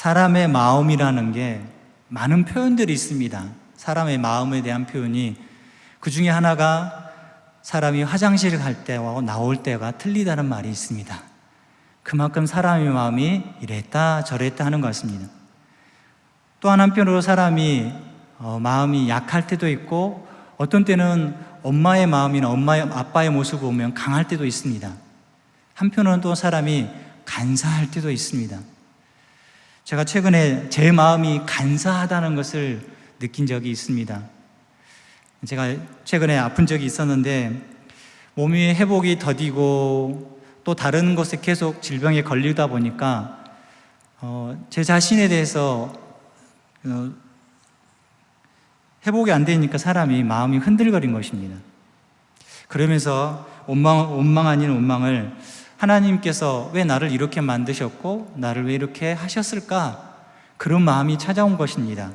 사람의 마음이라는 게 많은 표현들이 있습니다. 사람의 마음에 대한 표현이, 그 중에 하나가 사람이 화장실 갈 때와 나올 때가 틀리다는 말이 있습니다. 그만큼 사람의 마음이 이랬다 저랬다 하는 것 같습니다. 또 한편으로 사람이 마음이 약할 때도 있고, 어떤 때는 엄마의 마음이나 아빠의 모습을 보면 강할 때도 있습니다. 한편으로는 또 사람이 간사할 때도 있습니다. 제가 최근에 제 마음이 간사하다는 것을 느낀 적이 있습니다. 제가 최근에 아픈 적이 있었는데, 몸이 회복이 더디고 또 다른 것에 계속 질병에 걸리다 보니까 제 자신에 대해서 회복이 안 되니까 사람이 마음이 흔들거린 것입니다. 그러면서 원망 아닌 원망을, 하나님께서 왜 나를 이렇게 만드셨고 나를 왜 이렇게 하셨을까? 그런 마음이 찾아온 것입니다.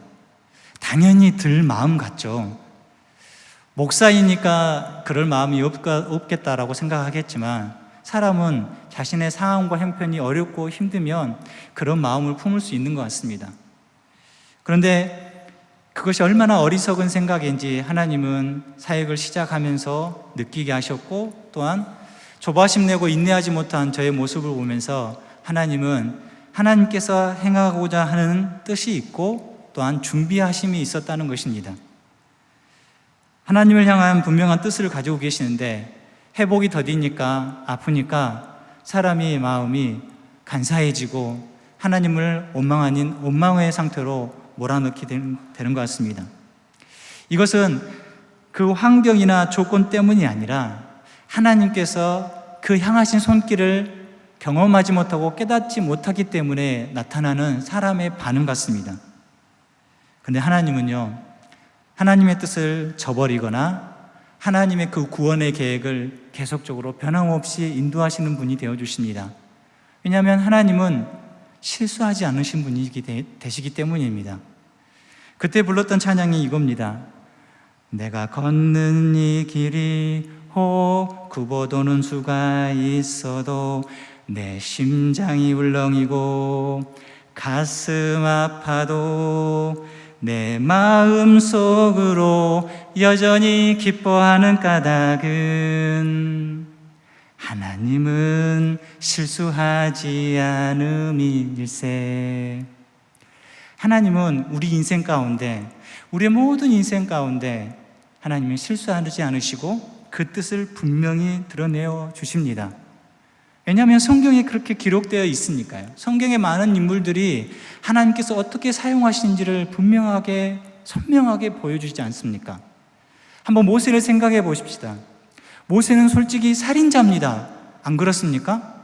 당연히 들 마음 같죠. 목사이니까 그럴 마음이 없겠다라고 생각하겠지만, 사람은 자신의 상황과 형편이 어렵고 힘들면 그런 마음을 품을 수 있는 것 같습니다. 그런데 그것이 얼마나 어리석은 생각인지 하나님은 사역을 시작하면서 느끼게 하셨고, 또한 조바심 내고 인내하지 못한 저의 모습을 보면서 하나님은 하나님께서 행하고자 하는 뜻이 있고 또한 준비하심이 있었다는 것입니다. 하나님을 향한 분명한 뜻을 가지고 계시는데, 회복이 더디니까, 아프니까 사람의 마음이 간사해지고 하나님을 원망 아닌 원망의 상태로 몰아넣게 되는 것 같습니다. 이것은 그 환경이나 조건 때문이 아니라 하나님께서 그 향하신 손길을 경험하지 못하고 깨닫지 못하기 때문에 나타나는 사람의 반응 같습니다. 그런데 하나님은요, 하나님의 뜻을 저버리거나 하나님의 그 구원의 계획을 계속적으로 변함없이 인도하시는 분이 되어주십니다. 왜냐하면 하나님은 실수하지 않으신 분이 되시기 때문입니다. 그때 불렀던 찬양이 이겁니다. 내가 걷는 이 길이 혹 굽어도는 수가 있어도 내 심장이 울렁이고 가슴 아파도 내 마음 속으로 여전히 기뻐하는 까닭은 하나님은 실수하지 않음일세. 하나님은 우리 인생 가운데, 우리의 모든 인생 가운데 하나님은 실수하지 않으시고 그 뜻을 분명히 드러내어 주십니다. 왜냐하면 성경에 그렇게 기록되어 있으니까요. 성경의 많은 인물들이 하나님께서 어떻게 사용하시는지를 분명하게 선명하게 보여주시지 않습니까? 한번 모세를 생각해 보십시다. 모세는 솔직히 살인자입니다. 안 그렇습니까?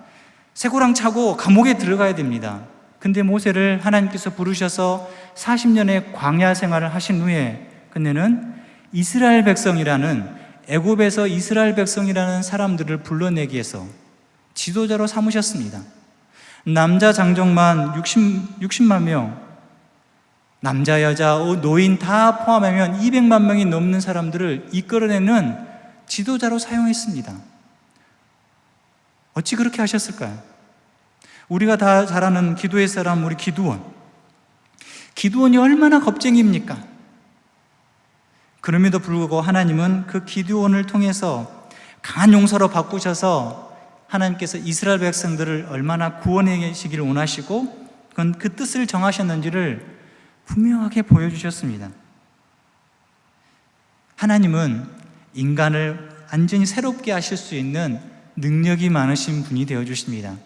쇠고랑 차고 감옥에 들어가야 됩니다. 근데 모세를 하나님께서 부르셔서 40년의 광야 생활을 하신 후에 그는 이스라엘 백성이라는, 애굽에서 이스라엘 백성이라는 사람들을 불러내기 위해서 지도자로 삼으셨습니다. 남자 장정만 60만 명, 남자, 여자, 노인 다 포함하면 200만 명이 넘는 사람들을 이끌어내는 지도자로 사용했습니다. 어찌 그렇게 하셨을까요? 우리가 다 잘 아는 기도의 사람, 우리 기드온. 기드온이 얼마나 겁쟁이입니까? 그럼에도 불구하고 하나님은 그 기드온을 통해서 강한 용사로 바꾸셔서 하나님께서 이스라엘 백성들을 얼마나 구원해 계시기를 원하시고 그 뜻을 정하셨는지를 분명하게 보여주셨습니다. 하나님은 인간을 완전히 새롭게 하실 수 있는 능력이 많으신 분이 되어주십니다.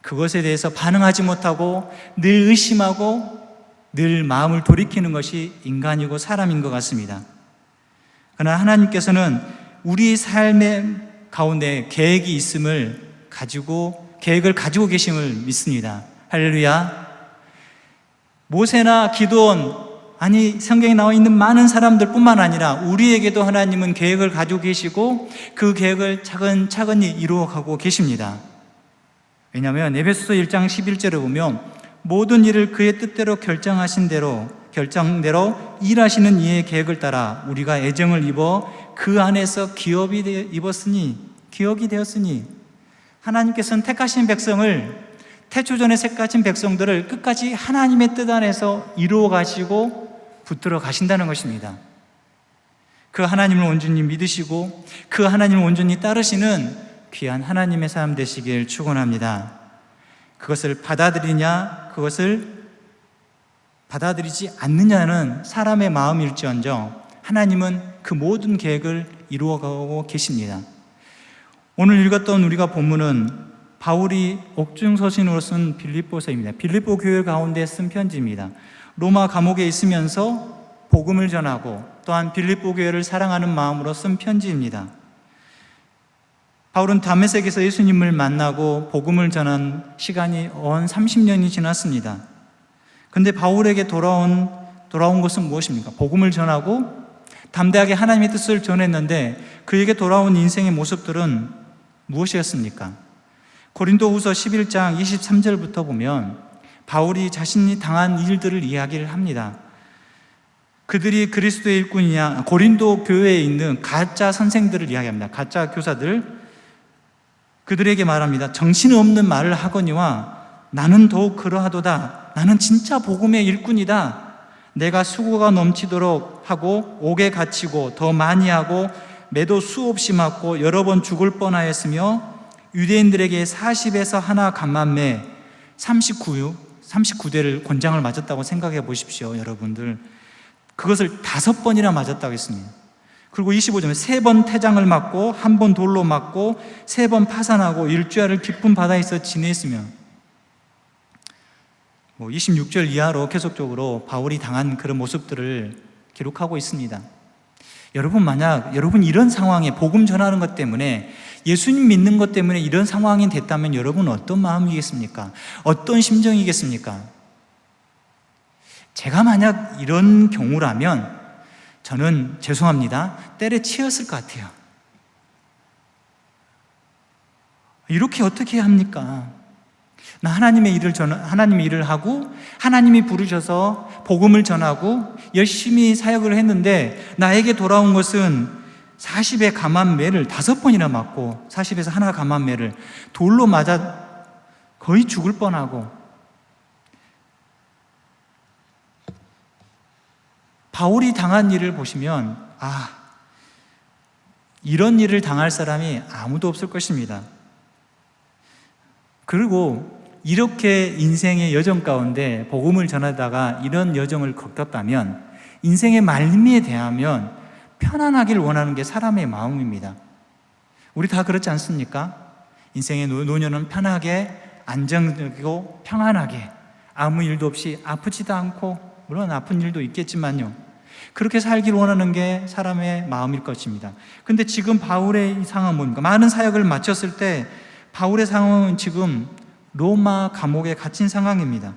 그것에 대해서 반응하지 못하고 늘 의심하고 늘 마음을 돌이키는 것이 인간이고 사람인 것 같습니다. 그러나 하나님께서는 우리 삶의 가운데 계획이 있음을 계획을 가지고 계심을 믿습니다. 할렐루야. 모세나 기드온, 성경에 나와 있는 많은 사람들 뿐만 아니라 우리에게도 하나님은 계획을 가지고 계시고 그 계획을 차근차근히 이루어가고 계십니다. 왜냐하면 에베소서 1장 11절에 보면 모든 일을 그의 뜻대로 결정대로 일하시는 이의 계획을 따라 우리가 애정을 입어 그 안에서 기업이 되었으니 하나님께서는 택하신 백성을 태초전에 색같은 백성들을 끝까지 하나님의 뜻 안에서 이루어 가시고 붙들어 가신다는 것입니다. 그 하나님을 온전히 믿으시고 그 하나님을 온전히 따르시는 귀한 하나님의 삶 되시길 축원합니다. 그것을 받아들이냐, 그것을 받아들이지 않느냐는 사람의 마음일지언정 하나님은 그 모든 계획을 이루어가고 계십니다. 오늘 읽었던 우리가 본문은 바울이 옥중서신으로 쓴 빌립보서입니다. 빌립보 교회 가운데 쓴 편지입니다. 로마 감옥에 있으면서 복음을 전하고 또한 빌립보 교회를 사랑하는 마음으로 쓴 편지입니다. 바울은 다메섹에서 예수님을 만나고 복음을 전한 시간이 언 30년이 지났습니다. 그런데 바울에게 돌아온 것은 무엇입니까? 복음을 전하고 담대하게 하나님의 뜻을 전했는데 그에게 돌아온 인생의 모습들은 무엇이었습니까? 고린도후서 11장 23절부터 보면 바울이 자신이 당한 일들을 이야기를 합니다. 그들이 그리스도의 일꾼이냐, 고린도 교회에 있는 가짜 선생들을 이야기합니다. 가짜 교사들, 그들에게 말합니다. 정신없는 말을 하거니와 나는 더욱 그러하도다. 나는 진짜 복음의 일꾼이다. 내가 수고가 넘치도록 하고 옥에 갇히고 더 많이 하고 매도 수없이 맞고 여러 번 죽을 뻔하였으며 유대인들에게 40에서 하나 감만매 39대를 권장을 맞았다고 생각해 보십시오. 여러분들 그것을 5번이나 맞았다고 했습니다. 그리고 25절에 3번 태장을 맞고 1번 돌로 맞고 3번 파산하고 일주일을 깊은 바다에서 지냈으며 26절 이하로 계속적으로 바울이 당한 그런 모습들을 기록하고 있습니다. 여러분, 만약 여러분 이런 상황에 복음 전하는 것 때문에 예수님 믿는 것 때문에 이런 상황이 됐다면 여러분 어떤 마음이겠습니까? 어떤 심정이겠습니까? 제가 만약 이런 경우라면 저는 죄송합니다. 때려치웠을 것 같아요. 이렇게 어떻게 합니까? 나 하나님의 일을 하고 하나님이 부르셔서 복음을 전하고 열심히 사역을 했는데 나에게 돌아온 것은 40의 감한매를 5번이나 맞고 40에서 하나 감한매를 돌로 맞아 거의 죽을 뻔하고 바울이 당한 일을 보시면 이런 일을 당할 사람이 아무도 없을 것입니다. 그리고 이렇게 인생의 여정 가운데 복음을 전하다가 이런 여정을 겪었다면 인생의 말미에 대하면 편안하길 원하는 게 사람의 마음입니다. 우리 다 그렇지 않습니까? 인생의 노년은 편하게 안정적이고 평안하게 아무 일도 없이 아프지도 않고 물론 아픈 일도 있겠지만요. 그렇게 살길 원하는 게 사람의 마음일 것입니다. 근데 지금 바울의 상황은 뭡니까? 많은 사역을 마쳤을 때 바울의 상황은 지금 로마 감옥에 갇힌 상황입니다.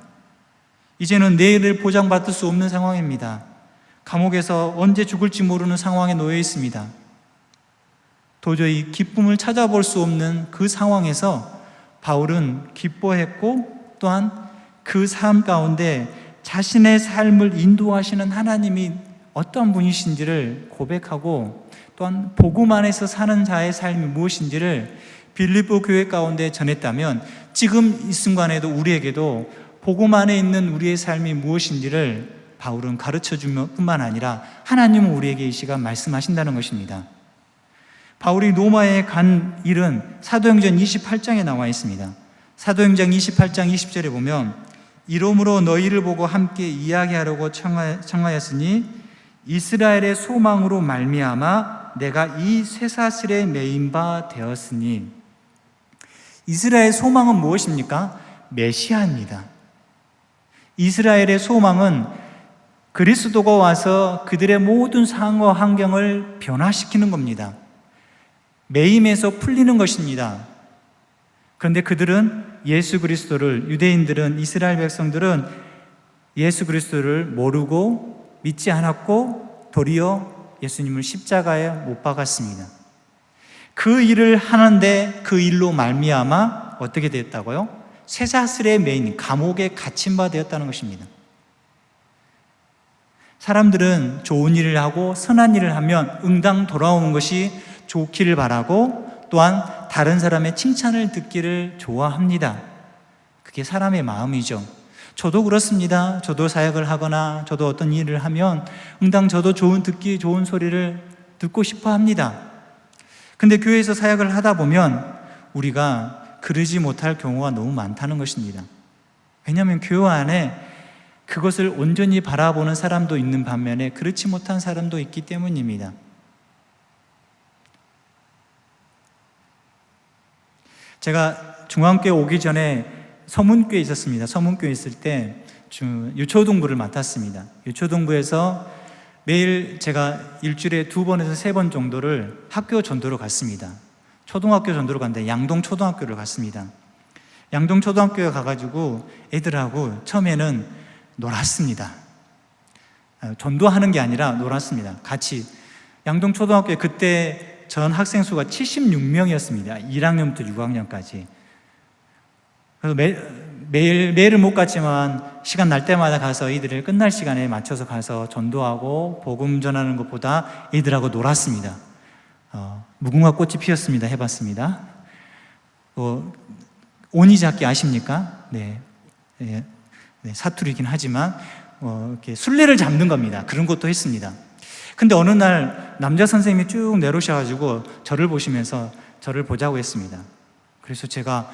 이제는 내일을 보장받을 수 없는 상황입니다. 감옥에서 언제 죽을지 모르는 상황에 놓여 있습니다. 도저히 기쁨을 찾아볼 수 없는 그 상황에서 바울은 기뻐했고 또한 그 삶 가운데 자신의 삶을 인도하시는 하나님이 어떤 분이신지를 고백하고 또한 복음 안에서 사는 자의 삶이 무엇인지를 빌립보 교회 가운데 전했다면 지금 이 순간에도 우리에게도 복음 안에 있는 우리의 삶이 무엇인지를 바울은 가르쳐주면 뿐만 아니라 하나님은 우리에게 이 시간 말씀하신다는 것입니다. 바울이 로마에 간 일은 사도행전 28장에 나와 있습니다. 사도행전 28장 20절에 보면 이러므로 너희를 보고 함께 이야기하려고 청하였으니 이스라엘의 소망으로 말미암아 내가 이 쇠사슬에 매인 바 되었으니 이스라엘의 소망은 무엇입니까? 메시아입니다. 이스라엘의 소망은 그리스도가 와서 그들의 모든 상황과 환경을 변화시키는 겁니다. 매임에서 풀리는 것입니다. 그런데 그들은 예수 그리스도를, 유대인들은, 이스라엘 백성들은 예수 그리스도를 모르고 믿지 않았고 도리어 예수님을 십자가에 못 박았습니다. 그 일을 하는데 그 일로 말미암아 어떻게 되었다고요? 쇠사슬에 매인 감옥에 갇힌 바 되었다는 것입니다. 사람들은 좋은 일을 하고 선한 일을 하면 응당 돌아오는 것이 좋기를 바라고 또한 다른 사람의 칭찬을 듣기를 좋아합니다. 그게 이게 사람의 마음이죠. 저도 그렇습니다. 저도 사역을 하거나 저도 어떤 일을 하면 응당 저도 듣기 좋은 소리를 듣고 싶어 합니다. 근데 교회에서 사역을 하다 보면 우리가 그러지 못할 경우가 너무 많다는 것입니다. 왜냐하면 교회 안에 그것을 온전히 바라보는 사람도 있는 반면에 그렇지 못한 사람도 있기 때문입니다. 제가 중앙교회 오기 전에 서문교에 있었습니다. 서문교에 있을 때 유초동부를 맡았습니다. 유초동부에서 매일 제가 일주일에 2번에서 3번 정도를 학교 전도로 갔습니다. 초등학교 전도로 갔는데 양동초등학교를 갔습니다. 양동초등학교에 가가지고 애들하고 처음에는 놀았습니다. 전도하는 게 아니라 놀았습니다. 같이. 양동초등학교에 그때 전 학생 수가 76명이었습니다. 1학년부터 6학년까지. 그래서 매일은 못 갔지만 시간 날 때마다 가서 이들을 끝날 시간에 맞춰서 가서 전도하고 복음 전하는 것보다 이들하고 놀았습니다. 무궁화 꽃이 피었습니다. 해봤습니다. 오니잡기 아십니까? 네. 사투리긴 하지만 이렇게 술래를 잡는 겁니다. 그런 것도 했습니다. 근데 어느 날 남자 선생님이 쭉 내려오셔가지고 저를 보시면서 저를 보자고 했습니다. 그래서 제가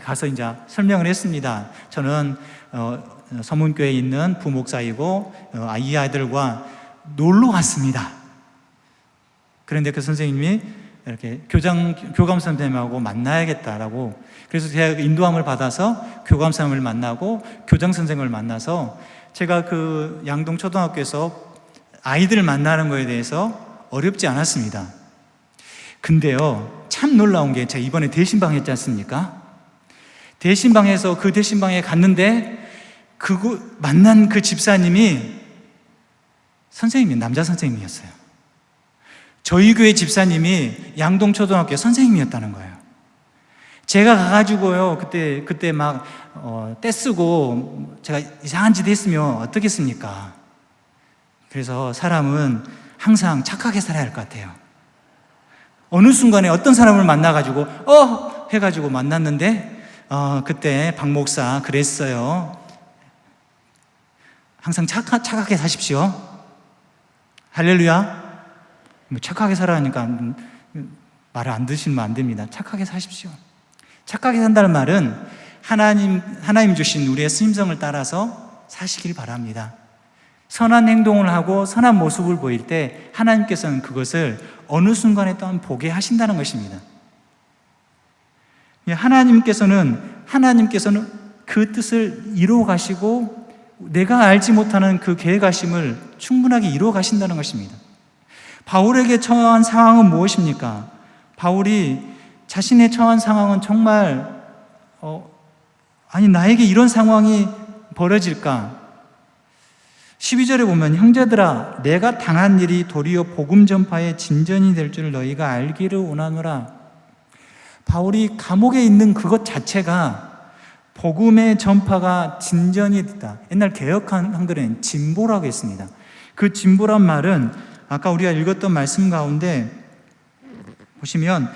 가서 이제 설명을 했습니다. 저는 서문교회에 있는 부목사이고 이 아이들과 놀러 왔습니다. 그런데 그 선생님이 이렇게 교감 선생님하고 만나야겠다라고, 그래서 제가 인도함을 받아서 교감 선생님을 만나고 교장 선생님을 만나서 제가 그 양동초등학교에서 아이들을 만나는 거에 대해서 어렵지 않았습니다. 근데요, 참 놀라운 게 제가 이번에 대신방 했지 않습니까? 대신방에서 그 대신방에 갔는데 만난 그 집사님이 남자 선생님이었어요. 저희 교회 집사님이 양동초등학교 선생님이었다는 거예요. 제가 가가지고요, 그때 막 떼쓰고 제가 이상한 짓 했으면 어떻겠습니까? 그래서 사람은 항상 착하게 살아야 할 것 같아요. 어느 순간에 어떤 사람을 만나가지고 해가지고 만났는데 그때 박 목사 그랬어요. 항상 착하게 사십시오. 할렐루야. 착하게 살아가니까 말을 안 드시면 안 됩니다. 착하게 사십시오. 착하게 산다는 말은 하나님 주신 우리의 심성을 따라서 사시길 바랍니다. 선한 행동을 하고 선한 모습을 보일 때 하나님께서는 그것을 어느 순간에 또한 보게 하신다는 것입니다. 하나님께서는 그 뜻을 이루어 가시고 내가 알지 못하는 그 계획하심을 충분하게 이루어 가신다는 것입니다. 바울에게 처한 상황은 무엇입니까? 바울이 자신의 처한 상황은 정말 나에게 이런 상황이 벌어질까? 12절에 보면 형제들아 내가 당한 일이 도리어 복음 전파의 진전이 될 줄 너희가 알기를 원하노라. 바울이 감옥에 있는 그것 자체가 복음의 전파가 진전이 됐다. 옛날 개역 한글에는 진보라고 했습니다. 그 진보란 말은 아까 우리가 읽었던 말씀 가운데 보시면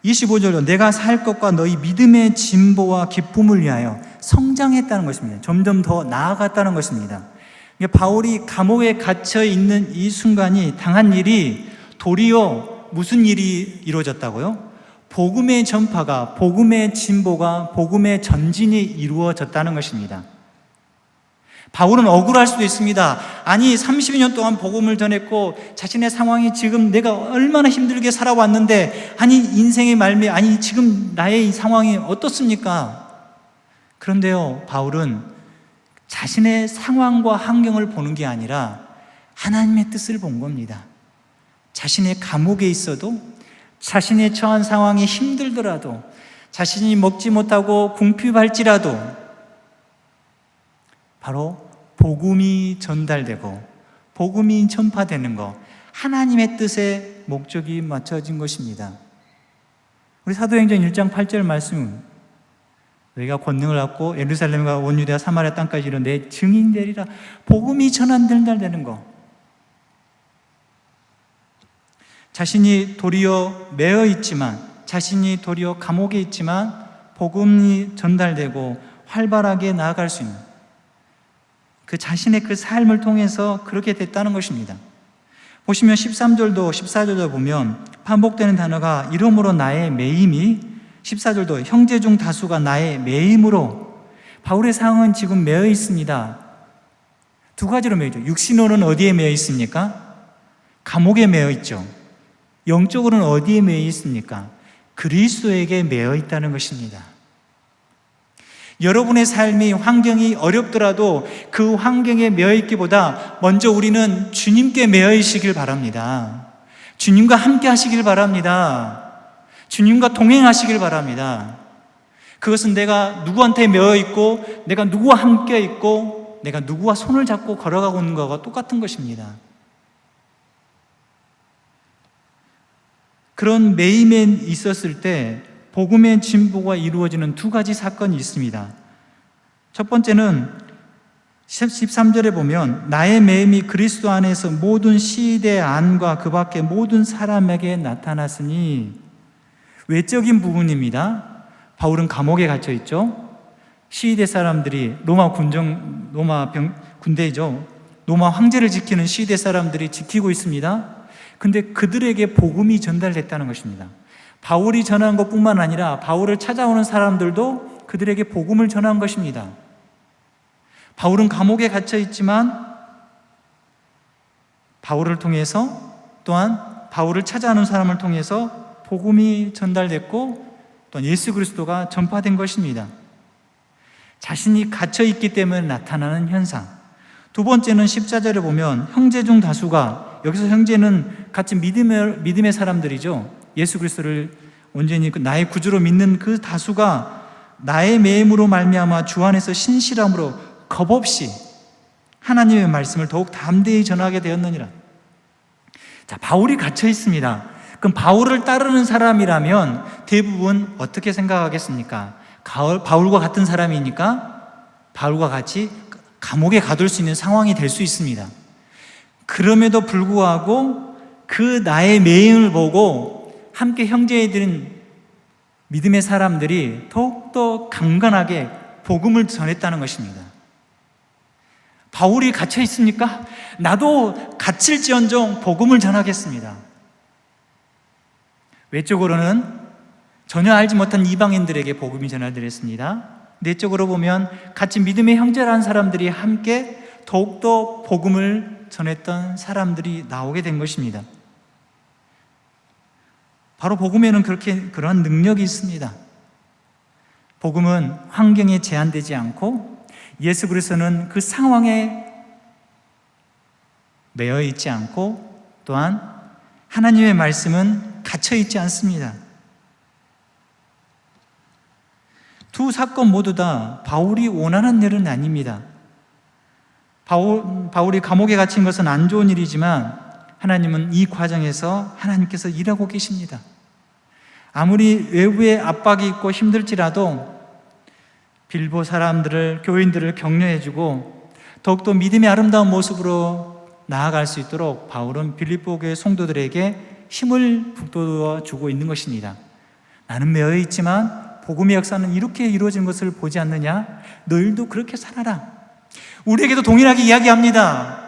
25절로 내가 살 것과 너희 믿음의 진보와 기쁨을 위하여 성장했다는 것입니다. 점점 더 나아갔다는 것입니다. 바울이 감옥에 갇혀 있는 이 순간이 당한 일이 도리어 무슨 일이 이루어졌다고요? 복음의 전파가, 복음의 진보가, 복음의 전진이 이루어졌다는 것입니다. 바울은 억울할 수도 있습니다. 아니 30년 동안 복음을 전했고 자신의 상황이 지금 내가 얼마나 힘들게 살아왔는데 인생의 말미 지금 나의 이 상황이 어떻습니까? 그런데요, 바울은 자신의 상황과 환경을 보는 게 아니라 하나님의 뜻을 본 겁니다. 자신의 감옥에 있어도, 자신의 처한 상황이 힘들더라도, 자신이 먹지 못하고 궁핍할지라도 바로 복음이 전달되고 복음이 전파되는 것, 하나님의 뜻에 목적이 맞춰진 것입니다. 우리 사도행전 1장 8절 말씀은 너희가 권능을 얻고 예루살렘과 온 유대와 사마리아 땅까지 이르러 내 증인 되리라. 복음이 전달되는 것. 자신이 도리어 매어 있지만, 자신이 도리어 감옥에 있지만 복음이 전달되고 활발하게 나아갈 수 있는 그 자신의 그 삶을 통해서 그렇게 됐다는 것입니다. 보시면 13절도 14절도 보면 반복되는 단어가 이러므로 나의 매임이, 14절도 형제 중 다수가 나의 매임으로. 바울의 상황은 지금 매여 있습니다. 두 가지로 매여 있죠. 육신으로는 어디에 매여 있습니까? 감옥에 매여 있죠. 영적으로는 어디에 매여 있습니까? 그리스도에게 매여 있다는 것입니다. 여러분의 삶이, 환경이 어렵더라도 그 환경에 매여 있기보다 먼저 우리는 주님께 매여 있으길 바랍니다. 주님과 함께 하시길 바랍니다. 주님과 동행하시길 바랍니다. 그것은 내가 누구한테 매여 있고, 내가 누구와 함께 있고, 내가 누구와 손을 잡고 걸어가고 있는 것과 똑같은 것입니다. 그런 매임에 있었을 때 복음의 진보가 이루어지는 두 가지 사건이 있습니다. 첫 번째는 13절에 보면 나의 매임이 그리스도 안에서 모든 시대 안과 그 밖의 모든 사람에게 나타났으니, 외적인 부분입니다. 바울은 감옥에 갇혀 있죠. 시대 사람들이 로마 군대이죠. 로마 황제를 지키는 시대 사람들이 지키고 있습니다. 근데 그들에게 복음이 전달됐다는 것입니다. 바울이 전한 것뿐만 아니라 바울을 찾아오는 사람들도 그들에게 복음을 전한 것입니다. 바울은 감옥에 갇혀 있지만 바울을 통해서, 또한 바울을 찾아오는 사람을 통해서 복음이 전달됐고, 또한 예수 그리스도가 전파된 것입니다. 자신이 갇혀 있기 때문에 나타나는 현상. 두 번째는 14절에 보면 형제 중 다수가, 여기서 형제는 같이 믿음의 사람들이죠. 예수 그리스도를 온전히 나의 구주로 믿는 그 다수가 나의 매임으로 말미암아 주 안에서 신실함으로 겁없이 하나님의 말씀을 더욱 담대히 전하게 되었느니라. 자, 바울이 갇혀 있습니다. 그럼 바울을 따르는 사람이라면 대부분 어떻게 생각하겠습니까? 바울과 같은 사람이니까 바울과 같이 감옥에 가둘 수 있는 상황이 될 수 있습니다. 그럼에도 불구하고 그 나의 매임을 보고 함께 형제들인 믿음의 사람들이 더욱더 강건하게 복음을 전했다는 것입니다. 바울이 갇혀 있습니까? 나도 갇힐지언정 복음을 전하겠습니다. 외적으로는 전혀 알지 못한 이방인들에게 복음이 전달되었습니다. 내적으로 보면 같이 믿음의 형제라는 사람들이 함께 더욱더 복음을 전했던 사람들이 나오게 된 것입니다. 바로 복음에는 그런 능력이 있습니다. 복음은 환경에 제한되지 않고, 예수 그리스도는 그 상황에 매여 있지 않고, 또한 하나님의 말씀은 갇혀 있지 않습니다. 두 사건 모두 다 바울이 원하는 일은 아닙니다. 바울이 감옥에 갇힌 것은 안 좋은 일이지만 하나님은 이 과정에서 하나님께서 일하고 계십니다. 아무리 외부의 압박이 있고 힘들지라도 빌보 사람들을, 교인들을 격려해주고 더욱더 믿음의 아름다운 모습으로 나아갈 수 있도록 바울은 빌립보 교회 성도들에게 힘을 북돋워 주고 있는 것입니다. 나는 매여 있지만 복음의 역사는 이렇게 이루어진 것을 보지 않느냐? 너희도 그렇게 살아라. 우리에게도 동일하게 이야기합니다.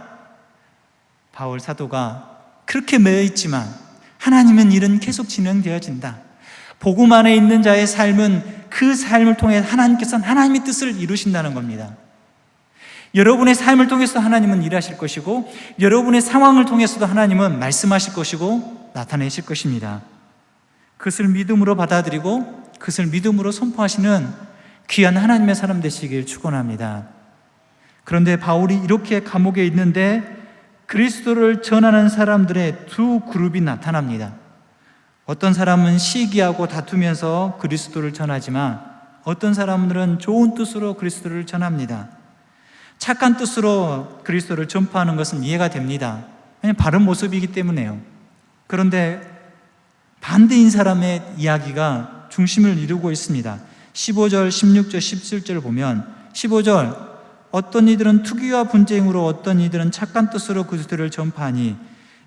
바울 사도가 그렇게 매여 있지만 하나님은 일은 계속 진행되어진다. 복음 안에 있는 자의 삶은 그 삶을 통해 하나님께서는 하나님의 뜻을 이루신다는 겁니다. 여러분의 삶을 통해서 하나님은 일하실 것이고, 여러분의 상황을 통해서도 하나님은 말씀하실 것이고 나타내실 것입니다. 그것을 믿음으로 받아들이고 그것을 믿음으로 선포하시는 귀한 하나님의 사람 되시길 축원합니다. 그런데 바울이 이렇게 감옥에 있는데 그리스도를 전하는 사람들의 두 그룹이 나타납니다. 어떤 사람은 시기하고 다투면서 그리스도를 전하지만 어떤 사람들은 좋은 뜻으로 그리스도를 전합니다. 착한 뜻으로 그리스도를 전파하는 것은 이해가 됩니다. 그냥 바른 모습이기 때문에요. 그런데 반대인 사람의 이야기가 중심을 이루고 있습니다. 15절, 16절, 17절을 보면 15절, 어떤 이들은 투기와 분쟁으로, 어떤 이들은 착한 뜻으로 그리스도를 전파하니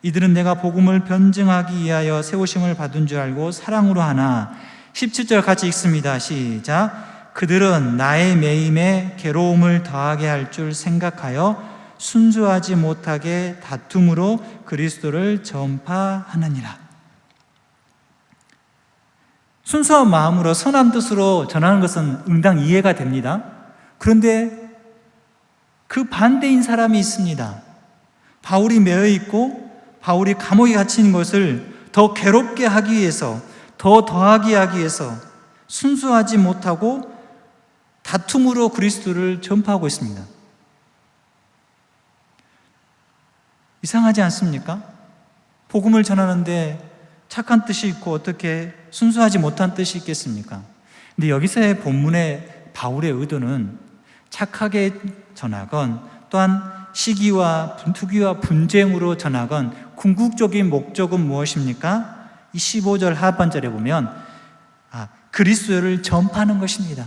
이들은 내가 복음을 변증하기 위하여 세우심을 받은 줄 알고 사랑으로 하나, 17절 같이 읽습니다. 시작. 그들은 나의 매임에 괴로움을 더하게 할 줄 생각하여 순수하지 못하게 다툼으로 그리스도를 전파하느니라. 순수한 마음으로 선한 뜻으로 전하는 것은 응당 이해가 됩니다. 그런데 그 반대인 사람이 있습니다. 바울이 매여 있고 바울이 감옥에 갇힌 것을 더 괴롭게 하기 위해서, 더 더하게 하기 위해서 순수하지 못하고 다툼으로 그리스도를 전파하고 있습니다. 이상하지 않습니까? 복음을 전하는데 착한 뜻이 있고 어떻게 순수하지 못한 뜻이 있겠습니까? 근데 여기서의 본문의 바울의 의도는 착하게 전하건 또한 시기와 투기와 분쟁으로 전하건 궁극적인 목적은 무엇입니까? 이 15절 하반절에 보면 그리스도를 전파하는 것입니다.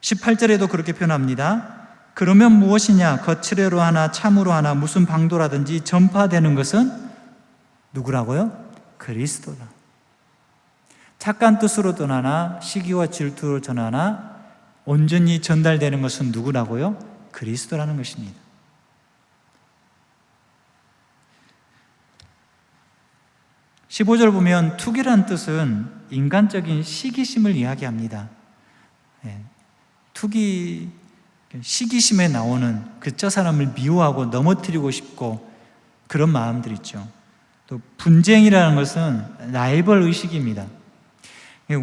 18절에도 그렇게 표현합니다. 그러면 무엇이냐? 거칠애로 하나 참으로 하나 무슨 방도라든지 전파되는 것은 누구라고요? 그리스도다. 착한 뜻으로 전하나 시기와 질투로 전하나 온전히 전달되는 것은 누구라고요? 그리스도라는 것입니다. (15절) 보면 투기란 뜻은 인간적인 시기심을 이야기합니다. 투기, 시기심에 나오는 저 사람을 미워하고 넘어뜨리고 싶고 그런 마음들 있죠. 또 분쟁이라는 것은 라이벌 의식입니다.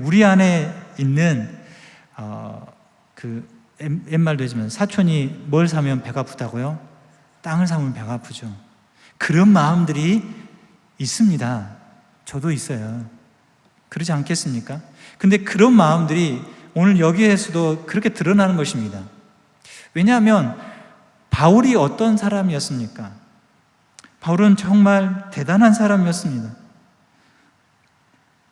우리 안에 있는 옛말도 있지만 사촌이 뭘 사면 배가 아프다고요? 땅을 사면 배가 아프죠. 그런 마음들이 있습니다. 저도 있어요. 그러지 않겠습니까? 근데 그런 마음들이 오늘 여기에서도 그렇게 드러나는 것입니다. 왜냐하면 바울이 어떤 사람이었습니까? 바울은 정말 대단한 사람이었습니다.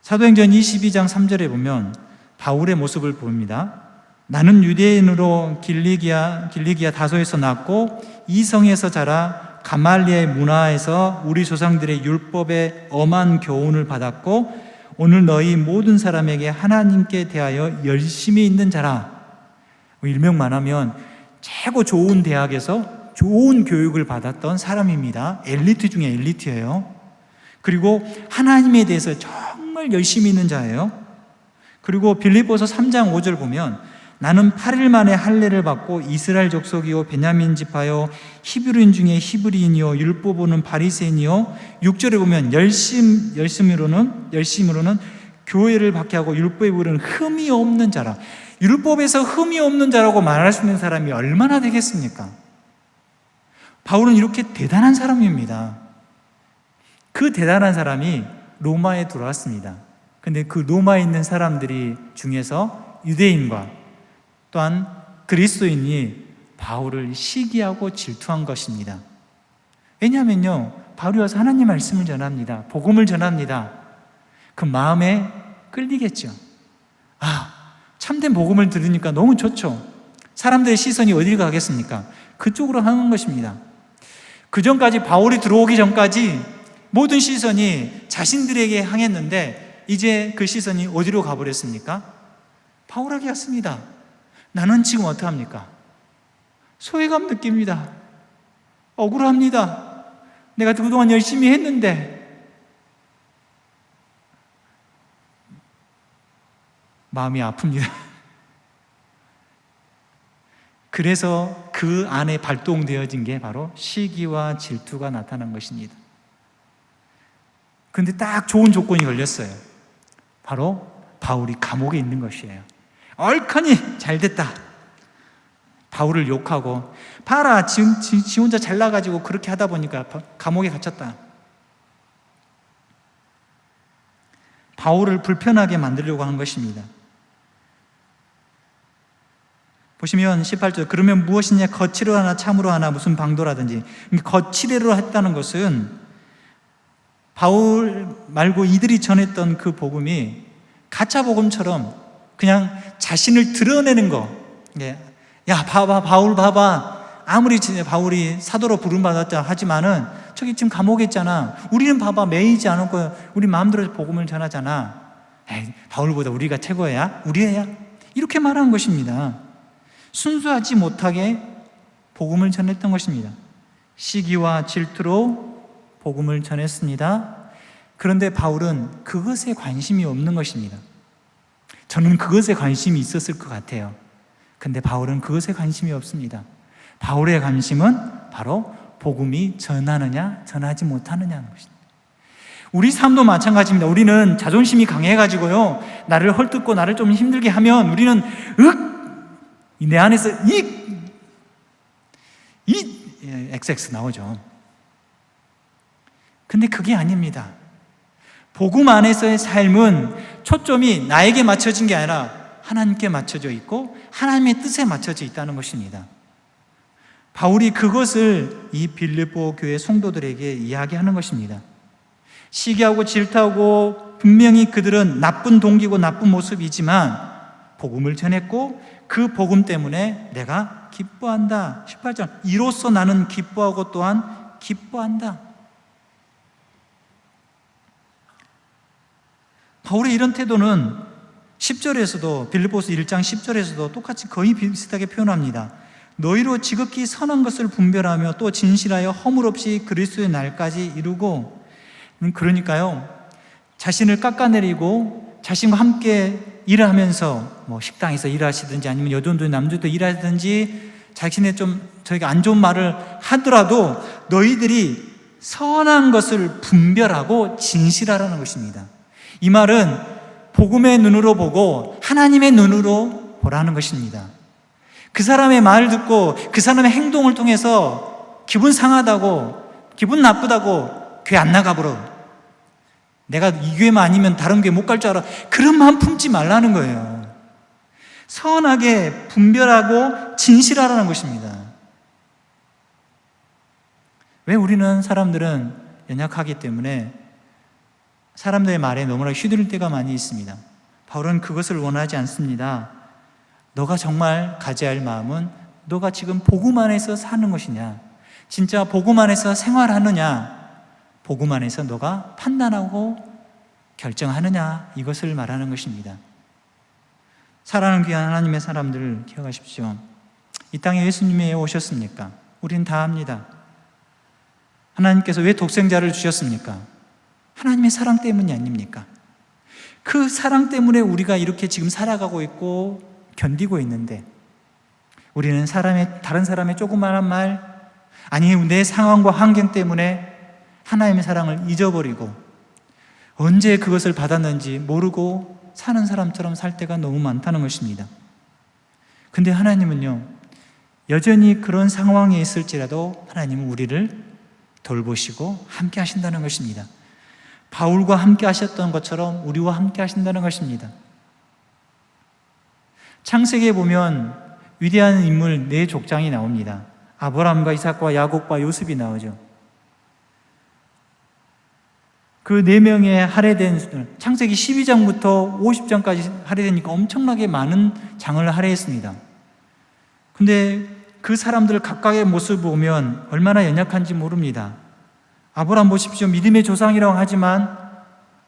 사도행전 22장 3절에 보면 바울의 모습을 봅니다. 나는 유대인으로 길리기아 다소에서 났고 이성에서 자라 가말리의 문화에서 우리 조상들의 율법에 엄한 교훈을 받았고 오늘 너희 모든 사람에게 하나님께 대하여 열심히 있는 자라. 일명만 하면 최고 좋은 대학에서 좋은 교육을 받았던 사람입니다. 엘리트 중에 엘리트예요. 그리고 하나님에 대해서 정말 열심히 있는 자예요. 그리고 빌립보서 3장 5절 보면 나는 8일 만에 할례를 받고 이스라엘 족속이요 베냐민 지파요 히브리인 중에 히브리인이요 율법으로는 바리새인이요 6절에 보면 열심으로는 교회를 박해하고 율법에 이르는 흠이 없는 자라. 율법에서 흠이 없는 자라고 말할 수 있는 사람이 얼마나 되겠습니까? 바울은 이렇게 대단한 사람입니다. 그 대단한 사람이 로마에 들어왔습니다. 근데 그 로마에 있는 사람들이 중에서 유대인과 또한 그리스도인이 바울을 시기하고 질투한 것입니다. 왜냐하면요, 바울이 와서 하나님 말씀을 전합니다. 복음을 전합니다. 그 마음에 끌리겠죠. 참된 복음을 들으니까 너무 좋죠. 사람들의 시선이 어디를 가겠습니까? 그쪽으로 하는 것입니다. 그 전까지 바울이 들어오기 전까지 모든 시선이 자신들에게 향했는데 이제 그 시선이 어디로 가버렸습니까? 바울에게 왔습니다. 나는 지금 어떡합니까? 소외감 느낍니다. 억울합니다. 내가 그동안 열심히 했는데 마음이 아픕니다. 그래서 그 안에 발동되어진 게 바로 시기와 질투가 나타난 것입니다. 그런데 딱 좋은 조건이 걸렸어요. 바로 바울이 감옥에 있는 것이에요. 얼커니 잘 됐다. 바울을 욕하고 봐라 지금 지 혼자 잘나가지고 그렇게 하다 보니까 감옥에 갇혔다. 바울을 불편하게 만들려고 하는 것입니다. 보시면 18절 그러면 무엇이냐 거칠어 하나 참으로 하나 무슨 방도라든지. 거칠애로 했다는 것은 바울 말고 이들이 전했던 그 복음이 가짜 복음처럼 그냥 자신을 드러내는 거. 야 봐봐 바울 봐봐. 아무리 바울이 사도로 부름받았다 하지만은 저기 지금 감옥에 있잖아. 우리는 봐봐, 매이지 않고 우리 마음대로 복음을 전하잖아. 에이, 바울보다 우리가 최고야? 우리 애야? 이렇게 말하는 것입니다. 순수하지 못하게 복음을 전했던 것입니다. 시기와 질투로 복음을 전했습니다. 그런데 바울은 그것에 관심이 없는 것입니다. 저는 그것에 관심이 있었을 것 같아요. 근데 바울은 그것에 관심이 없습니다. 바울의 관심은 바로 복음이 전하느냐 전하지 못하느냐는 것입니다. 우리 삶도 마찬가지입니다. 우리는 자존심이 강해가지고요, 나를 헐뜯고 나를 좀 힘들게 하면 우리는 내 안에서 XX 나오죠. 근데 그게 아닙니다. 복음 안에서의 삶은 초점이 나에게 맞춰진 게 아니라 하나님께 맞춰져 있고 하나님의 뜻에 맞춰져 있다는 것입니다. 바울이 그것을 이 빌립보 교회 성도들에게 이야기하는 것입니다. 시기하고 질투하고 분명히 그들은 나쁜 동기고 나쁜 모습이지만 복음을 전했고 그 복음 때문에 내가 기뻐한다. 18절, 이로써 나는 기뻐하고 또한 기뻐한다. 바울의 이런 태도는 10절에서도, 빌립보서 1장 10절에서도 똑같이 거의 비슷하게 표현합니다. 너희로 지극히 선한 것을 분별하며 또 진실하여 허물 없이 그리스도의 날까지 이루고. 그러니까요, 자신을 깎아내리고 자신과 함께 일을 하면서 식당에서 일하시든지 아니면 여전도 남들도 일하든지 자신의 저희가 안 좋은 말을 하더라도 너희들이 선한 것을 분별하고 진실하라는 것입니다. 이 말은 복음의 눈으로 보고 하나님의 눈으로 보라는 것입니다. 그 사람의 말을 듣고 그 사람의 행동을 통해서 기분 상하다고, 기분 나쁘다고 교회 안 나가버려, 내가 이 교회만 아니면 다른 교회 못 갈 줄 알아, 그런 마음 품지 말라는 거예요. 선하게 분별하고 진실하라는 것입니다. 왜 우리는 사람들은 연약하기 때문에 사람들의 말에 너무나 휘둘릴 때가 많이 있습니다. 바울은 그것을 원하지 않습니다. 너가 정말 가져야 할 마음은 너가 지금 복음 안에서 사는 것이냐, 진짜 복음 안에서 생활하느냐, 복음 안에서 너가 판단하고 결정하느냐, 이것을 말하는 것입니다. 사랑하는 귀한 하나님의 사람들을 기억하십시오. 이 땅에 예수님이 왜 오셨습니까? 우리는 다 압니다. 하나님께서 왜 독생자를 주셨습니까? 하나님의 사랑 때문이 아닙니까? 그 사랑 때문에 우리가 이렇게 지금 살아가고 있고 견디고 있는데, 우리는 다른 사람의 조그마한 말, 아니 내 상황과 환경 때문에 하나님의 사랑을 잊어버리고 언제 그것을 받았는지 모르고 사는 사람처럼 살 때가 너무 많다는 것입니다. 근데 하나님은요, 여전히 그런 상황에 있을지라도 하나님은 우리를 돌보시고 함께 하신다는 것입니다. 바울과 함께 하셨던 것처럼 우리와 함께 하신다는 것입니다. 창세기에 보면 위대한 인물 4족장이 나옵니다. 아브라함과 이삭과 야곱과 요셉이 나오죠. 그 4명의 할애된, 창세기 12장부터 50장까지 할애되니까 엄청나게 많은 장을 할애했습니다. 근데 그 사람들 각각의 모습을 보면 얼마나 연약한지 모릅니다. 아브라함 보십시오. 믿음의 조상이라고 하지만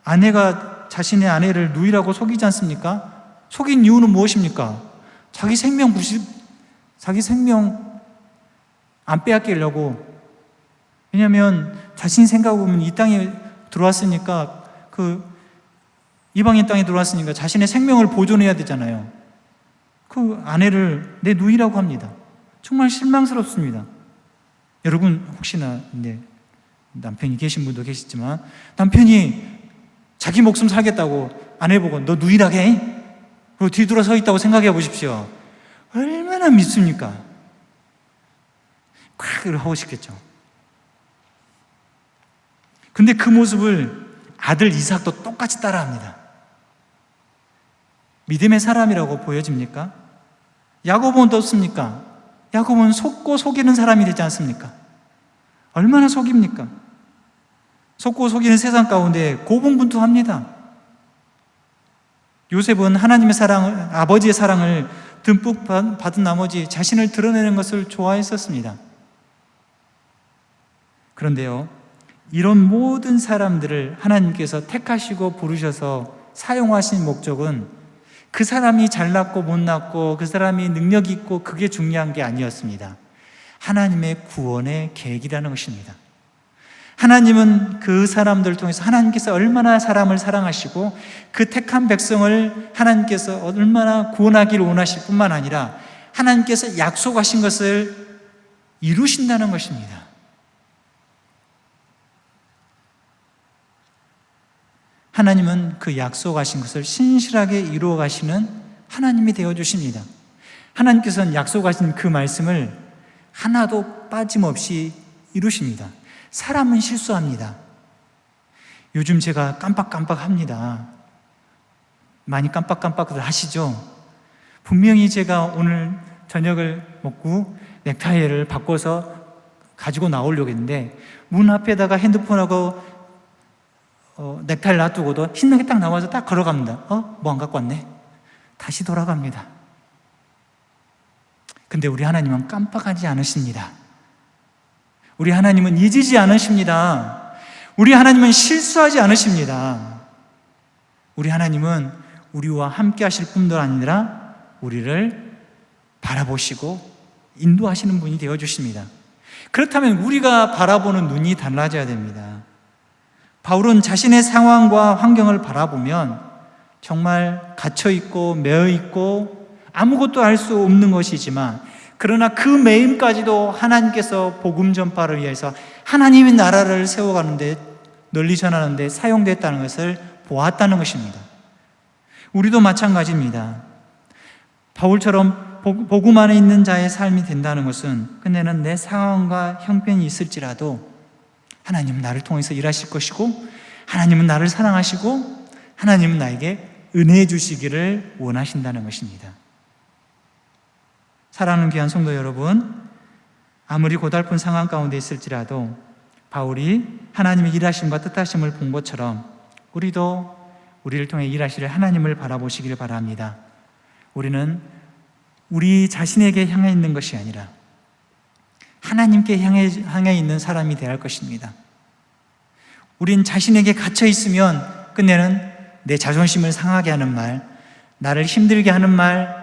아내가 자신의 아내를 누이라고 속이지 않습니까? 속인 이유는 무엇입니까? 자기 생명 안 빼앗기려고. 왜냐하면 자신 생각해보면 이 땅에 들어왔으니까, 이방인 땅에 들어왔으니까 자신의 생명을 보존해야 되잖아요. 그 아내를 내 누이라고 합니다. 정말 실망스럽습니다. 여러분 혹시나 남편이 계신 분도 계시지만 남편이 자기 목숨 살겠다고 아내 보고 너 누이라 해? 그리고 뒤돌아 서 있다고 생각해 보십시오. 얼마나 믿습니까? 콱 하고 싶겠죠. 근데 그 모습을 아들 이삭도 똑같이 따라합니다. 믿음의 사람이라고 보여집니까? 야곱은 어떻습니까? 야곱은 속고 속이는 사람이 되지 않습니까? 얼마나 속입니까? 속고 속이는 세상 가운데 고분분투합니다. 요셉은 하나님의 사랑을, 아버지의 사랑을 듬뿍 받은 나머지 자신을 드러내는 것을 좋아했었습니다. 그런데요, 이런 모든 사람들을 하나님께서 택하시고 부르셔서 사용하신 목적은 그 사람이 잘났고 못났고 그 사람이 능력이 있고 그게 중요한 게 아니었습니다. 하나님의 구원의 계획이라는 것입니다. 하나님은 그 사람들을 통해서 하나님께서 얼마나 사람을 사랑하시고 그 택한 백성을 하나님께서 얼마나 구원하기를 원하실 뿐만 아니라 하나님께서 약속하신 것을 이루신다는 것입니다. 하나님은 그 약속하신 것을 신실하게 이루어 가시는 하나님이 되어 주십니다. 하나님께서는 약속하신 그 말씀을 하나도 빠짐없이 이루십니다. 사람은 실수합니다. 요즘 제가 깜빡깜빡합니다. 많이 깜빡깜빡들 하시죠? 분명히 제가 오늘 저녁을 먹고 넥타이를 바꿔서 가지고 나오려고 했는데 문 앞에다가 핸드폰하고 넥타이를 놔두고도 신나게 딱 나와서 딱 걸어갑니다. 뭐 안 갖고 왔네? 다시 돌아갑니다. 근데 우리 하나님은 깜빡하지 않으십니다. 우리 하나님은 잊지 않으십니다. 우리 하나님은 실수하지 않으십니다. 우리 하나님은 우리와 함께 하실 뿐만 아니라 우리를 바라보시고 인도하시는 분이 되어주십니다. 그렇다면 우리가 바라보는 눈이 달라져야 됩니다. 바울은 자신의 상황과 환경을 바라보면 정말 갇혀있고 매여있고 아무것도 할 수 없는 것이지만 그러나 그 매임까지도 하나님께서 복음 전파를 위해서 하나님의 나라를 세워가는데 널리 전하는데 사용됐다는 것을 보았다는 것입니다. 우리도 마찬가지입니다. 바울처럼 복음 안에 있는 자의 삶이 된다는 것은 끝내는 내 상황과 형편이 있을지라도 하나님은 나를 통해서 일하실 것이고 하나님은 나를 사랑하시고 하나님은 나에게 은혜 주시기를 원하신다는 것입니다. 사랑하는 귀한 성도 여러분, 아무리 고달픈 상황 가운데 있을지라도 바울이 하나님의 일하심과 뜻하심을 본 것처럼 우리도 우리를 통해 일하실 하나님을 바라보시기를 바랍니다. 우리는 우리 자신에게 향해 있는 것이 아니라 하나님께 향해 있는 사람이 되어야 할 것입니다. 우린 자신에게 갇혀 있으면 끝내는 내 자존심을 상하게 하는 말, 나를 힘들게 하는 말,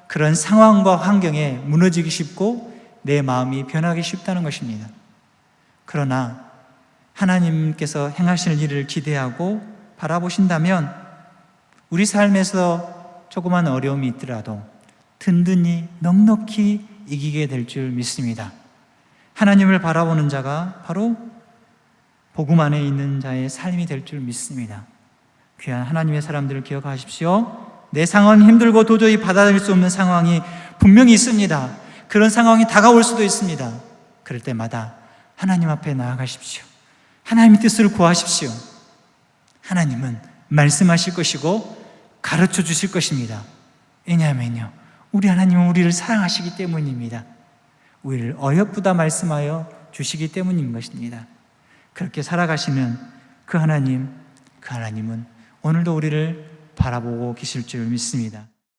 그런 상황과 환경에 무너지기 쉽고 내 마음이 변하기 쉽다는 것입니다. 그러나 하나님께서 행하실 일을 기대하고 바라보신다면 우리 삶에서 조그만 어려움이 있더라도 든든히 넉넉히 이기게 될 줄 믿습니다. 하나님을 바라보는 자가 바로 복음 안에 있는 자의 삶이 될 줄 믿습니다. 귀한 하나님의 사람들을 기억하십시오. 내 상황이 힘들고 도저히 받아들일 수 없는 상황이 분명히 있습니다. 그런 상황이 다가올 수도 있습니다. 그럴 때마다 하나님 앞에 나아가십시오. 하나님의 뜻을 구하십시오. 하나님은 말씀하실 것이고 가르쳐 주실 것입니다. 왜냐하면요, 우리 하나님은 우리를 사랑하시기 때문입니다. 우리를 어여쁘다 말씀하여 주시기 때문인 것입니다. 그렇게 살아가시는 그 하나님은 오늘도 우리를 바라보고 계실 줄 믿습니다.